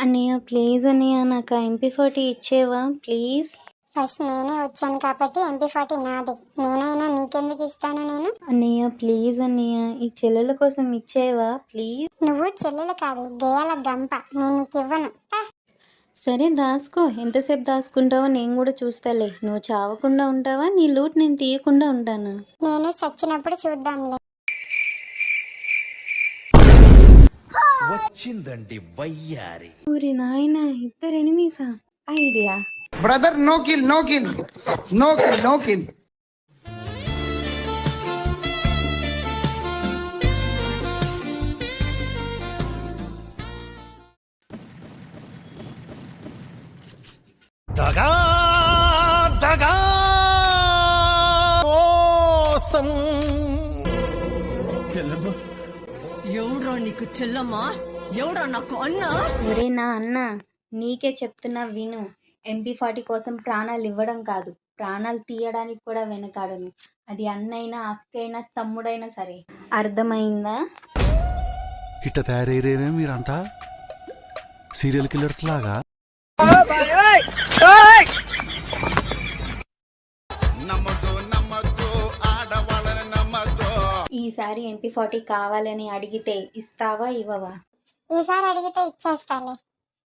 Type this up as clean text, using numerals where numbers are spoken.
అన్నయ్య ప్లీజ్ అన్నయ్య నాకు MP40 ఇచ్చేవా ప్లీజ్. ఫస్ట్ నేనే వచ్చాను కాబట్టి MP40 నాది. నేనైనా నీకెందుకు ఇస్తాను నేను? అన్నయ్య ప్లీజ్ అన్నయ్య ఈ చెల్లెల కోసం ఇచ్చేవా ప్లీజ్. నువ్వు చెల్లెలు కాదు, గేయాల గంప. నేను నీకు ఇవ్వను. సరే దాసుకో, ఎంతసేపు దాచుకుంటావో నేను కూడా చూస్తాలే. నువ్వు చావకుండా ఉంటావా, నీ లూట్ నేను తీయకుండా ఉంటాను. నేను చచ్చినప్పుడు చూద్దాంలే. వచ్చిందండి వయ్యారి. ఊరి నాయన, ఇద్దరు ఎనిమీసా? Idea. Brother no kill no kill no kill no kill. దగా దగా మోసం. ఎవడ్రా నీకు చెల్లమ్మా? ఎవడ్రా నాకు అన్నా? ఒరే నా అన్న, నీకే చెప్తున్నా విను. MP40 కోసం ప్రాణాలు ఇవ్వడం కాదు, ప్రాణాలు తీయడానికి కూడా వెనకాడను. అది అన్నైనా అక్కైనా తమ్ముడైనా సరే. అర్థమైందా? ఇట్ట తయారయ్యేనే మీరంతా సీరియల్ కిల్లర్స్ లాగా. ఈసారి MP40 కావాలని అడిగితే ఇస్తావా ఇవ్వవా? ఈసారి అడిగితే ఇచ్చేస్తాలే.